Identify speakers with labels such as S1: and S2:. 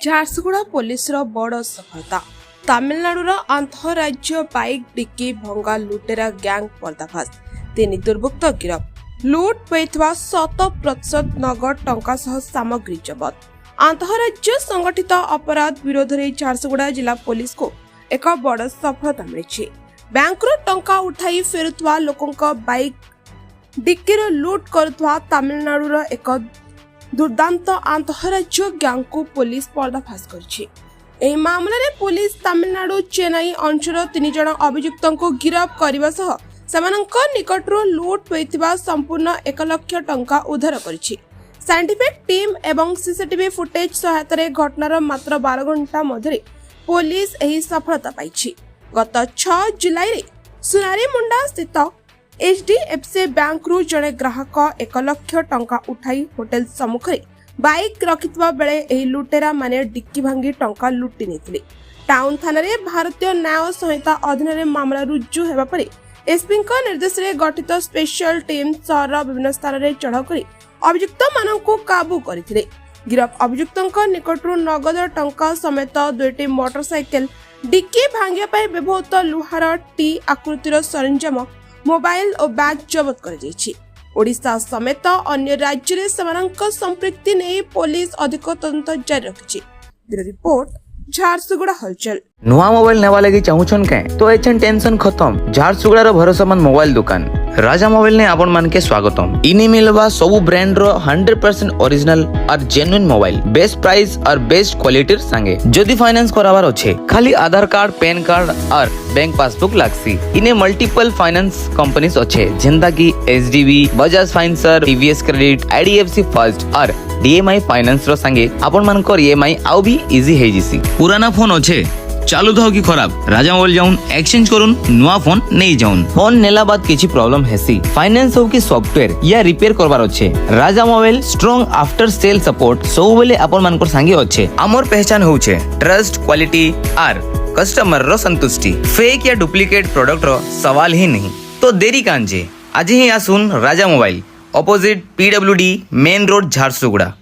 S1: ଝାରସୁଗୁଡ଼ା ପୋଲିସର ବଡ଼ ସଫଳତା। ତାମିଲନାଡୁର ଆନ୍ତଃରାଜ୍ୟ ବାଇକ୍ ଡିକି ଭଙ୍ଗା ଲୁଟେରା ଗ୍ୟାଙ୍ଗ ପର୍ଦ୍ଦାଫାଶ। 3 ଦୁର୍ବୃତ୍ତ ଗିରଫ। ଲୁଟ୍ ହୋଇଥିବା 100% ନଗଦ ଟଙ୍କା ସହ ସାମଗ୍ରୀ ଜବତ। ଆନ୍ତଃରାଜ୍ୟ ସଂଗଠିତ ଅପରାଧ ବିରୋଧରେ ଝାରସୁଗୁଡ଼ା ଜିଲ୍ଲା ପୋଲିସକୁ ଏକ ବଡ଼ ସଫଳତା ମିଳିଛି। ବ୍ୟାଙ୍କରୁ ଟଙ୍କା ଉଠାଇ ଫେରୁଥିବା ଲୋକଙ୍କ ବାଇକ୍ ଡିକିରେ ଲୁଟ୍ କରୁଥିବା ତାମିଲନାଡୁର ଏକ ଦୁର୍ଦାନ୍ତ ଆନ୍ତଃରାଜ୍ୟ ଗ୍ୟାଙ୍ଗକୁ ପୋଲିସ ପର୍ଦ୍ଦାଫାଶ କରିଛି। ଏହି ମାମଲାରେ ପୋଲିସ ତାମିଲନାଡୁ ଚେନ୍ନାଇ ଅଞ୍ଚଳର 3 ଜଣ ଅଭିଯୁକ୍ତଙ୍କୁ ଗିରଫ କରିବା ସହ ସେମାନଙ୍କ ନିକଟରୁ ଲୁଟ୍ ହୋଇଥିବା ସମ୍ପୂର୍ଣ୍ଣ 1 ଲକ୍ଷ ଟଙ୍କା ଉଦ୍ଧାର କରିଛି। ସାଇଣ୍ଟିଫିକ୍ ଟିମ୍ ଏବଂ ସିସିଟିଭି ଫୁଟେଜ ସହାୟତାରେ ଘଟଣାର ମାତ୍ର 12 ଘଣ୍ଟା ମଧ୍ୟରେ ପୋଲିସ ଏହି ସଫଳତା ପାଇଛି। ଗତ 6 ଜୁଲାଇରେ ସୁନାରୀମୁଣ୍ଡା ସ୍ଥିତ HDFC ବ୍ୟାଙ୍କରୁ ଜଣେ ଗ୍ରାହକ 1 ଲକ୍ଷ ଟଙ୍କା ଉଠାଇ ହୋଟେଲ ସମ୍ମୁଖରେ ବାଇକ୍ ରଖିଥିବା ବେଳେ ଏହି ଲୁଟେରା ମାନେ ଡିକି ଭାଙ୍ଗି ଟଙ୍କା ଲୁଟି ନେଇଥିଲେ। ଟାଉନ ଥାନାରେ ଭାରତୀୟ ନ୍ୟାୟ ସଂହିତା ଅଧୀନରେ ମାମଲା ରୁଜୁ ହେବା ପରେ ଏସ୍ପିଙ୍କ ନିର୍ଦ୍ଦେଶରେ ଗଠିତ ସ୍ପେଶାଲ ଟିମ୍ ସହରର ବିଭିନ୍ନ ସ୍ଥାନରେ ଚଢ଼ାଉ କରି ଅଭିଯୁକ୍ତମାନଙ୍କୁ କାବୁ କରିଥିଲେ। ଗିରଫ ଅଭିଯୁକ୍ତଙ୍କ ନିକଟରୁ ନଗଦ ଟଙ୍କା ସମେତ 2ଟି ମୋଟରସାଇକେଲ, ଡିକି ଭାଙ୍ଗିବା ପାଇଁ ବ୍ୟବହୃତ ଲୁହାର ଟି ଆକୃତିର ସରଞ୍ଜାମ, ମୋବାଇଲ ଓ ବ୍ୟାଗ୍ ଜବତ କରାଯାଇଛି। ଓଡ଼ିଶା ସମେତ ଅନ୍ୟ ରାଜ୍ୟରେ ସେମାନଙ୍କ ସମ୍ପୃକ୍ତି ନେଇ ପୋଲିସ ଅଧିକ ତଦନ୍ତ ଜାରି ରଖିଛି। ବ୍ୟୁରୋ ରିପୋର୍ଟ, ଝାରସୁଗୁଡ଼ା ହଲଚଲ।
S2: नुआ मोबाइल नेवा लगी चाहूछन के तो एचन टेंशन खत्म। झारसुगुड़ा रो भरोसामंद मोबाइल दुकान राजा मोबाइल ने आपण मान के स्वागतम। इनी मिलवा सब ब्रांड रो 100% ओरिजिनल और जेन्युइन मोबाइल, बेस्ट प्राइस और बेस्ट क्वालिटी संगे। जदि फाइनेंस कराबार अच्छे खाली आधार कार्ड, पैन कार्ड और बैंक पासबुक लागसी। इने मल्टीपल फाइनेंस कंपनीज अच्छे जेंदा की SDB, Bajaj financer, TVS credit, IDFC first और DMI फाइनेंस रो संगे आपण मान को EMI आउ भी इजी हे जिसी। पुराना फोन अच्छे चालू तो कि खराब राजा मोबाइल जाऊन एक्सचेंज करूँ नुआ फोन नहीं जाऊन। फोन नेला बाद किसी प्रॉब्लम हेसी फाइनेंस हो कि सॉफ्टवेयर या रिपेयर करबार अच्छे Raja Mobile strong after sale support सब बेले आपण मानकर संगे अच्छे। आमर पहचान होउछे ट्रस्ट, क्वालिटी और कस्टमर रो संतुष्टि। फेक या डुप्लीकेट प्रोडक्ट रो सवाल ही नहीं। तो देरी कांजे आज ही आसुन Raja Mobile, opposite PWD main road, Jharsuguda.